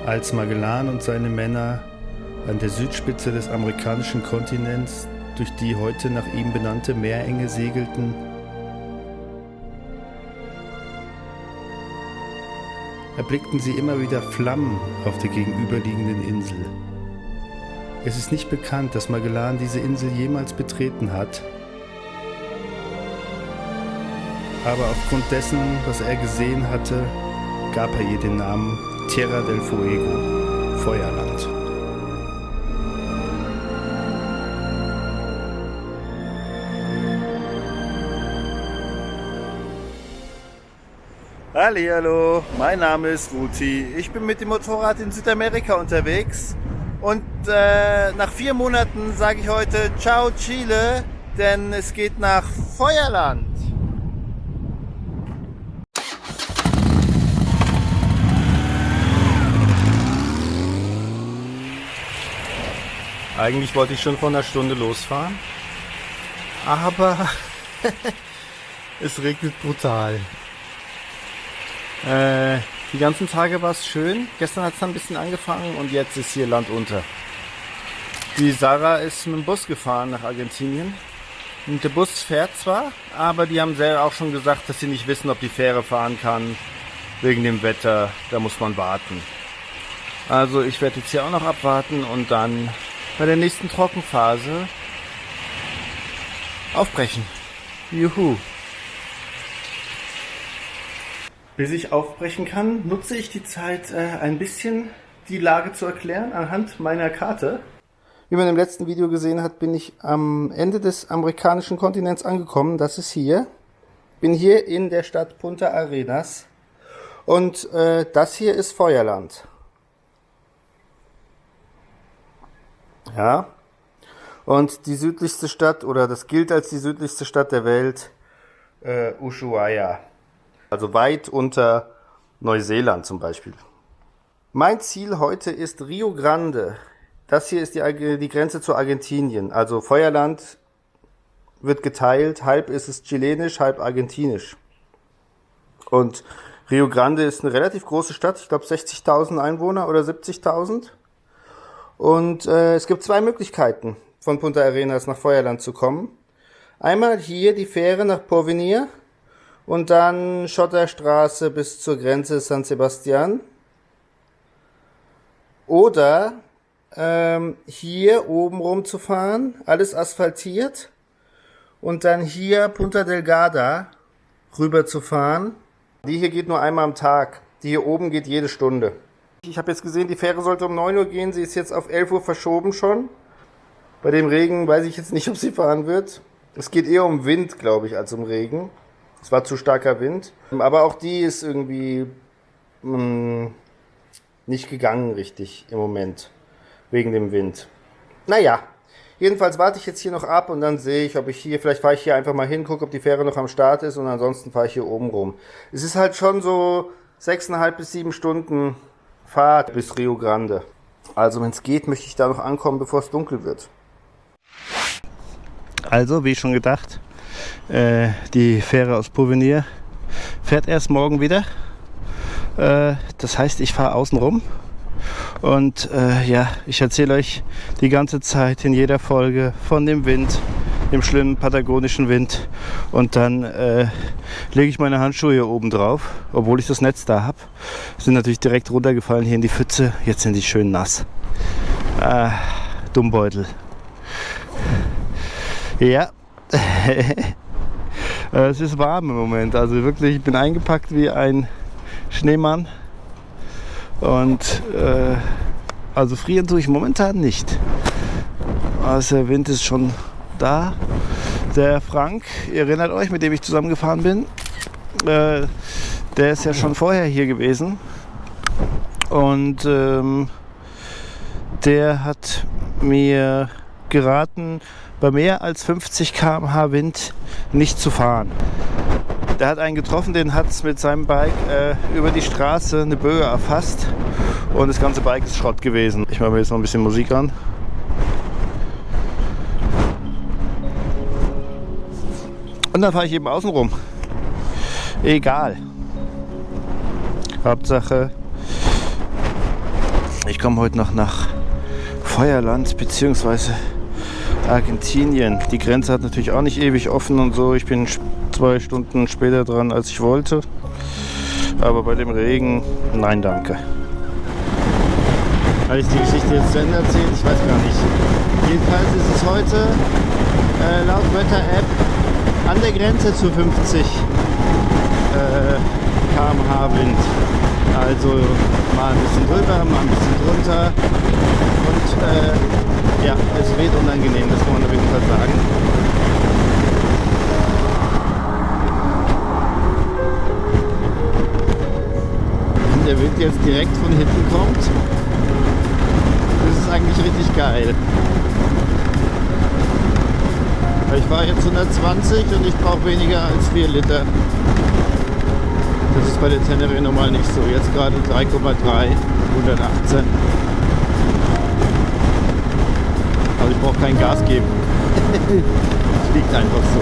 Als Magellan und seine Männer an der Südspitze des amerikanischen Kontinents durch die heute nach ihm benannte Meerenge segelten, erblickten sie immer wieder Flammen auf der gegenüberliegenden Insel. Es ist nicht bekannt, dass Magellan diese Insel jemals betreten hat, aber aufgrund dessen, was er gesehen hatte, gab er ihr den Namen Tierra del Fuego, Feuerland. Hallihallo, mein Name ist Ruti. Ich bin mit dem Motorrad in Südamerika unterwegs und nach 4 Monaten sage ich heute Ciao Chile, denn es geht nach Feuerland. Eigentlich wollte ich schon vor einer Stunde losfahren, aber es regnet brutal. Die ganzen Tage war es schön. Gestern hat es dann ein bisschen angefangen und jetzt ist hier Land unter. Die Sarah ist mit dem Bus gefahren nach Argentinien. Und der Bus fährt zwar, aber die haben selber auch schon gesagt, dass sie nicht wissen, ob die Fähre fahren kann. Wegen dem Wetter, da muss man warten. Also ich werde jetzt hier auch noch abwarten und dann bei der nächsten Trockenphase aufbrechen. Juhu! Bis ich aufbrechen kann, nutze ich die Zeit, ein bisschen die Lage zu erklären anhand meiner Karte. Wie man im letzten Video gesehen hat, bin ich am Ende des amerikanischen Kontinents angekommen. Das ist hier. Bin hier in der Stadt Punta Arenas. Und das hier ist Feuerland. Ja. Und die südlichste Stadt, oder das gilt als die südlichste Stadt der Welt, Ushuaia. Also weit unter Neuseeland zum Beispiel. Mein Ziel heute ist Rio Grande. Das hier ist die Grenze zu Argentinien. Also Feuerland wird geteilt. Halb ist es chilenisch, halb argentinisch. Und Rio Grande ist eine relativ große Stadt. Ich glaube 60.000 Einwohner oder 70.000. Und es gibt 2 Möglichkeiten, von Punta Arenas nach Feuerland zu kommen. Einmal hier die Fähre nach Porvenir. Und dann Schotterstraße bis zur Grenze San Sebastian. Oder hier oben rum zu fahren, alles asphaltiert. Und dann hier Punta Delgada rüber zu fahren. Die hier geht nur einmal am Tag. Die hier oben geht jede Stunde. Ich habe jetzt gesehen, die Fähre sollte um 9 Uhr gehen. Sie ist jetzt auf 11 Uhr verschoben schon. Bei dem Regen weiß ich jetzt nicht, ob sie fahren wird. Es geht eher um Wind, glaube ich, als um Regen. Es war zu starker Wind. Aber auch die ist irgendwie nicht gegangen richtig im Moment. Wegen dem Wind. Naja, jedenfalls warte ich jetzt hier noch ab und dann sehe ich, ob ich hier, vielleicht fahre ich hier einfach mal hin, gucke, ob die Fähre noch am Start ist und ansonsten fahre ich hier oben rum. Es ist halt schon so 6,5 bis 7 Stunden Fahrt bis Rio Grande. Also wenn es geht, möchte ich da noch ankommen, bevor es dunkel wird. Also, wie schon gedacht, die Fähre aus Porvenir fährt erst morgen wieder. Das heißt, ich fahre außen rum. Und ja, ich erzähle euch die ganze Zeit in jeder Folge von dem Wind, dem schlimmen patagonischen Wind. Und dann lege ich meine Handschuhe hier oben drauf, obwohl ich das Netz da habe. Sind natürlich direkt runtergefallen hier in die Pfütze. Jetzt sind die schön nass. Dummbeutel. Ja. Es ist warm im Moment. Also wirklich, ich bin eingepackt wie ein Schneemann. Und also frieren tue ich momentan nicht. Also der Wind ist schon da. Der Frank, ihr erinnert euch, mit dem ich zusammengefahren bin, der ist ja schon vorher hier gewesen. Und der hat mir geraten, bei mehr als 50 km/h Wind nicht zu fahren. Der hat einen getroffen, den hat es mit seinem Bike über die Straße eine Böe erfasst und das ganze Bike ist Schrott gewesen. Ich mache mir jetzt noch ein bisschen Musik an. Und dann fahre ich eben außen rum. Egal. Hauptsache, Ich komme heute noch nach Feuerland bzw. Argentinien. Die Grenze hat natürlich auch nicht ewig offen und so. Ich bin 2 Stunden später dran, als ich wollte. Aber bei dem Regen, nein danke. Habe ich die Geschichte jetzt zu Ende erzählt? Ich weiß gar nicht. Jedenfalls ist es heute laut Wetter-App an der Grenze zu 50 km/h Wind. Also mal ein bisschen drüber, mal ein bisschen drunter. Und ja, es weht unangenehm, das kann man auf jeden Fall sagen. Wenn der Wind jetzt direkt von hinten kommt, das ist eigentlich richtig geil. Ich fahre jetzt 120 und ich brauche weniger als 4 Liter. Das ist bei der Tenere normal nicht so. Jetzt gerade 3,3, 118. Also ich brauche kein Gas geben. Es liegt einfach so.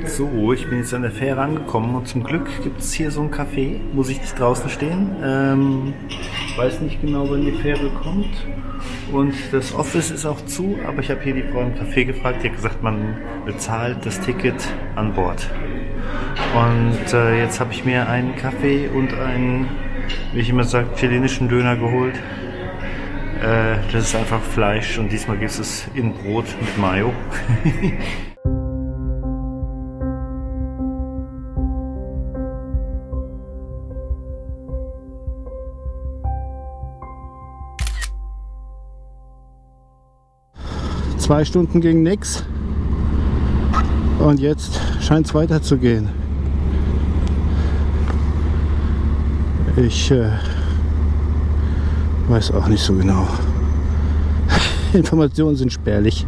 So, ich bin jetzt an der Fähre angekommen und zum Glück gibt es hier so ein Café, muss ich nicht draußen stehen. Weiß nicht genau, wann die Fähre kommt und das Office ist auch zu, aber ich habe hier die Frau im Café gefragt, die hat gesagt, man bezahlt das Ticket an Bord. Und jetzt habe ich mir einen Kaffee und einen, wie ich immer sage, chilenischen Döner geholt. Das ist einfach Fleisch und diesmal gibt es in Brot mit Mayo. Zwei Stunden ging nix und jetzt scheint es weiterzugehen. Ich weiß auch nicht so genau. Informationen sind spärlich.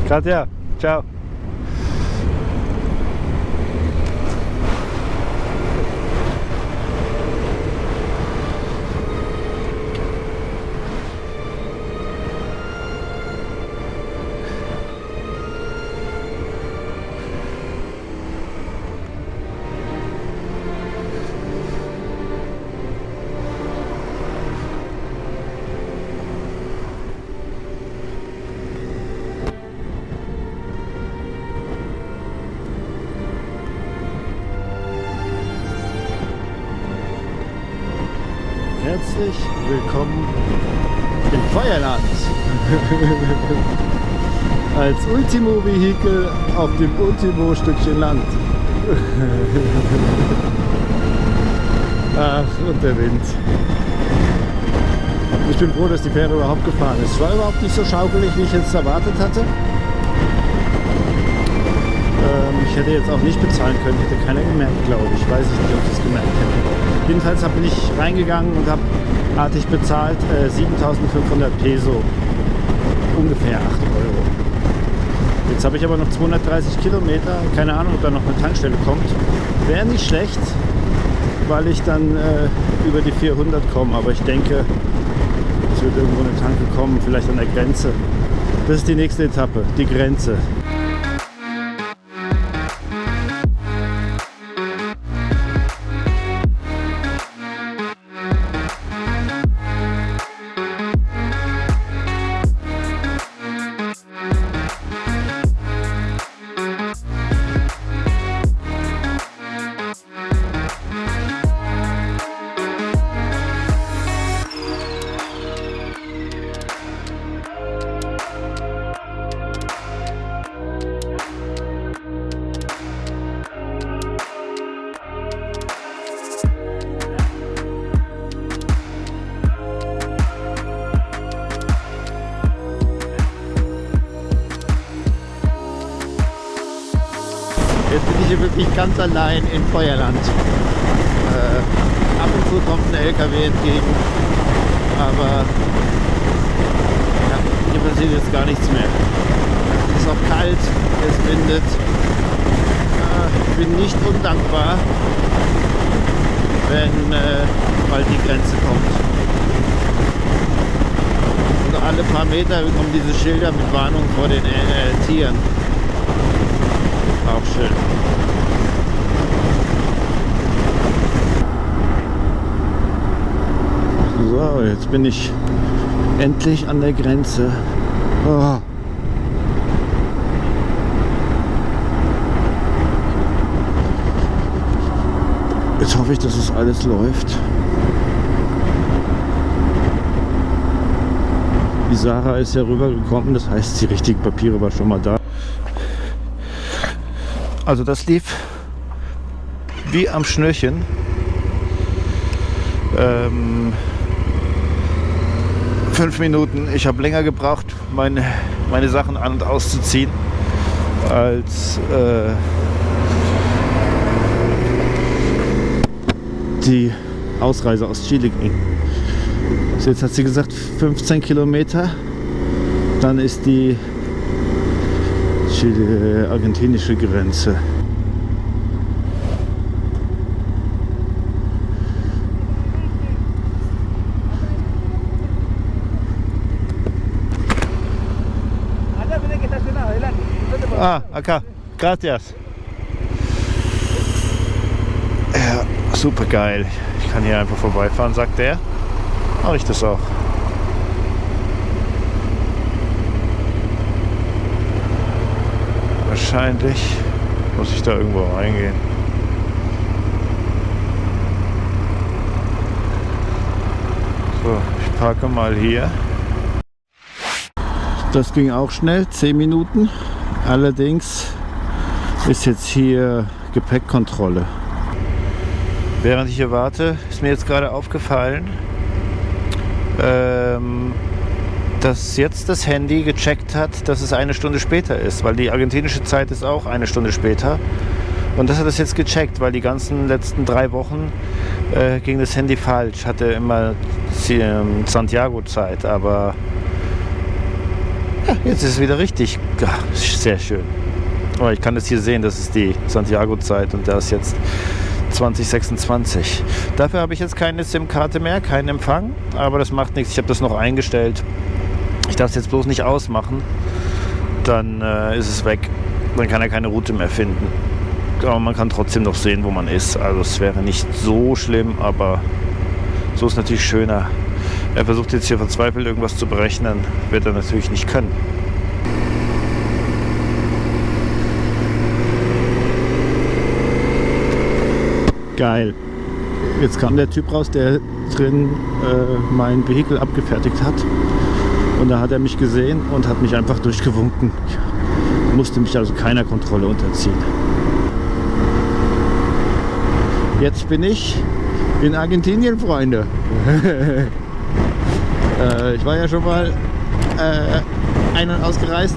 Katja, ciao. Herzlich willkommen im Feuerland. als Ultimo-Vehikel auf dem Ultimo-Stückchen Land. Ach, und der Wind. Ich bin froh, dass die Fähre überhaupt gefahren ist. Es war überhaupt nicht so schaukelig, wie ich jetzt erwartet hatte. Ich hätte jetzt auch nicht bezahlen können, hätte keiner gemerkt, glaube ich. Weiß ich nicht, ob ich es gemerkt hätte. Jedenfalls bin ich reingegangen und habe artig bezahlt 7.500 Peso. Ungefähr 8 Euro. Jetzt habe ich aber noch 230 Kilometer. Keine Ahnung, ob da noch eine Tankstelle kommt. Wäre nicht schlecht, weil ich dann über die 400 komme. Aber ich denke, es wird irgendwo eine Tanke kommen, vielleicht an der Grenze. Das ist die nächste Etappe, die Grenze. Jetzt bin ich hier wirklich ganz allein in Feuerland. Ab und zu kommt ein LKW entgegen, aber ja, hier passiert jetzt gar nichts mehr. Es ist auch kalt, es windet. Ich bin nicht undankbar, wenn bald die Grenze kommt. Und alle paar Meter kommen diese Schilder mit Warnung vor den Tieren. Auch schön. So, jetzt bin ich endlich an der Grenze. Oh. Jetzt hoffe ich, dass es alles läuft. Die Sarah ist ja rübergekommen, das heißt, die richtigen Papiere war schon mal da. Also das lief wie am Schnürchen. 5 Minuten. Ich habe länger gebraucht, meine Sachen an- und auszuziehen, als die Ausreise aus Chile ging. So, jetzt hat sie gesagt 15 Kilometer. Dann ist die argentinische Grenze. Ah, acá. Gracias. Ja, super geil. Ich kann hier einfach vorbeifahren, sagt er. Mache ich das auch. Wahrscheinlich muss ich da irgendwo reingehen. So, ich parke mal hier. Das ging auch schnell, 10 Minuten. Allerdings ist jetzt hier Gepäckkontrolle. Während ich hier warte, ist mir jetzt gerade aufgefallen, dass jetzt das Handy gecheckt hat, dass es 1 Stunde später ist, weil die argentinische Zeit ist auch 1 Stunde später. Und das hat es jetzt gecheckt, weil die ganzen letzten 3 Wochen ging das Handy falsch, hatte immer Santiago-Zeit, aber ja, jetzt ist es wieder richtig. Ja, sehr schön. Aber ich kann das hier sehen, das ist die Santiago-Zeit und da ist jetzt 2026. Dafür habe ich jetzt keine SIM-Karte mehr, keinen Empfang, aber das macht nichts, ich habe das noch eingestellt. Ich darf es jetzt bloß nicht ausmachen, dann ist es weg. Dann kann er keine Route mehr finden. Aber man kann trotzdem noch sehen, wo man ist. Also es wäre nicht so schlimm, aber so ist natürlich schöner. Er versucht jetzt hier verzweifelt irgendwas zu berechnen, wird er natürlich nicht können. Geil. Jetzt kam der Typ raus, der drin mein Vehikel abgefertigt hat. Und da hat er mich gesehen und hat mich einfach durchgewunken. Musste mich also keiner Kontrolle unterziehen. Jetzt bin ich in Argentinien, Freunde. Ich war ja schon mal ein- und ausgereist,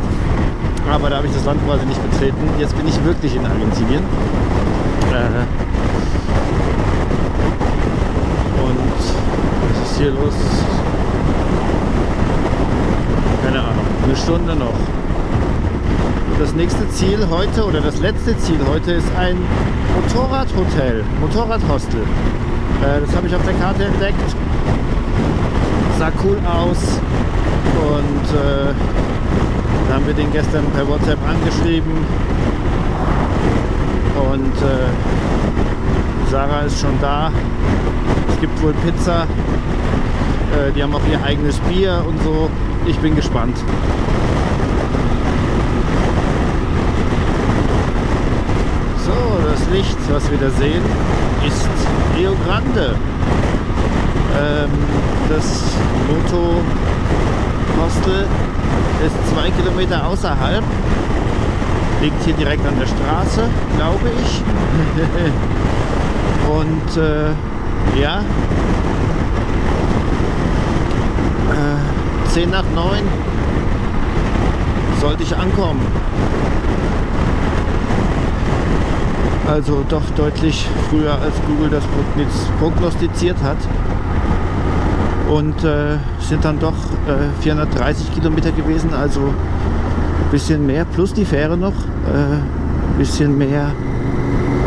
aber da habe ich das Land quasi nicht betreten. Jetzt bin ich wirklich in Argentinien. Und was ist hier los? Keine Ahnung, eine Stunde noch. Das nächste Ziel heute oder das letzte Ziel heute ist ein Motorradhotel, Motorradhostel. Das habe ich auf der Karte entdeckt. Sah cool aus und da haben wir den gestern per WhatsApp angeschrieben und Sarah ist schon da. Es gibt wohl Pizza, die haben auch ihr eigenes Bier und so. Ich bin gespannt. So, das Licht, was wir da sehen, ist Rio Grande. Das Moto Hostel ist 2 Kilometer außerhalb, liegt hier direkt an der Straße, glaube ich. Und ja, 10 nach 9 sollte ich ankommen. Also doch deutlich früher als Google das prognostiziert hat. Und sind dann doch 430 Kilometer gewesen, also ein bisschen mehr, plus die Fähre noch, ein bisschen mehr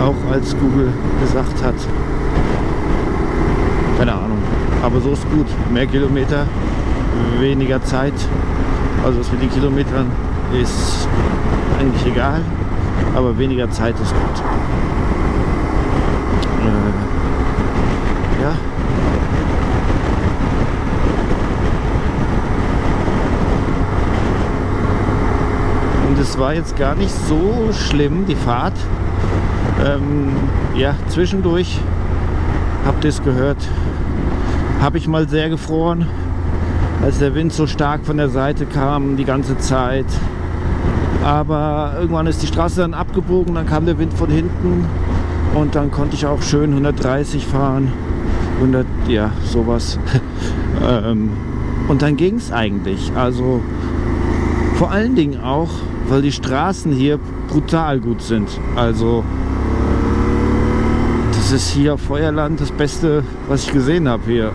auch als Google gesagt hat. Keine Ahnung, aber so ist gut. Mehr Kilometer, weniger Zeit. Also das mit den Kilometern ist eigentlich egal, aber weniger Zeit ist gut. Ja. Und es war jetzt gar nicht so schlimm, die Fahrt. Ja, zwischendurch, habt ihr es gehört, habe ich mal sehr gefroren, als der Wind so stark von der Seite kam die ganze Zeit. Aber irgendwann ist die Straße dann abgebogen, dann kam der Wind von hinten und dann konnte ich auch schön 130 fahren. 100, ja, sowas. Und dann ging es eigentlich. Also vor allen Dingen auch, weil die Straßen hier brutal gut sind. Also das ist hier Feuerland, das Beste, was ich gesehen habe hier.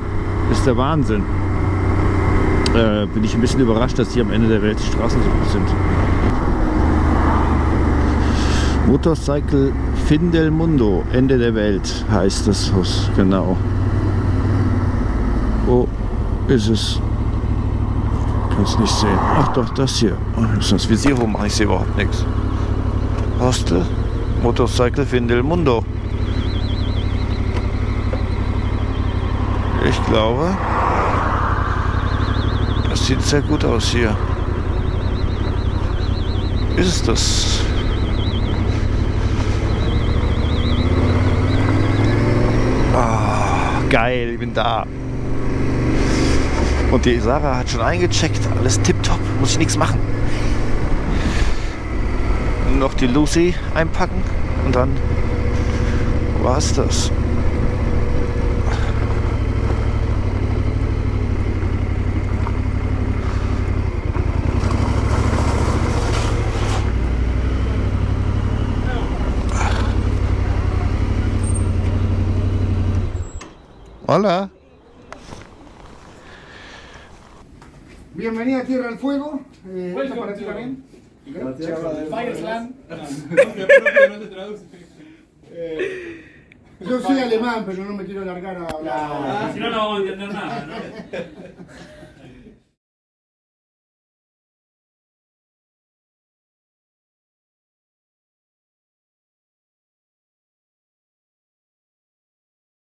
Ist der Wahnsinn. Bin ich ein bisschen überrascht, dass hier am Ende der Welt die Straßen so gut sind. Motorcycle Fin del Mundo, Ende der Welt heißt das Haus, genau. Wo ist es? Kann es nicht sehen. Ach doch, das hier. Ich muss das Visier hoch machen, ich sehe überhaupt nichts. Hostel, Motorcycle Fin del Mundo. Ich glaube, das sieht sehr gut aus hier. Ist es das? Ah, geil, ich bin da. Und die Sarah hat schon eingecheckt, alles tipptopp, muss ich nichts machen. Noch die Lucy einpacken und dann war's das. Hola. Bienvenida a Tierra del Fuego. ¿Esto para ti también? Firesland. Yo soy alemán, pero no me quiero largar a hablar. Si no, no vamos a entender nada, ¿no?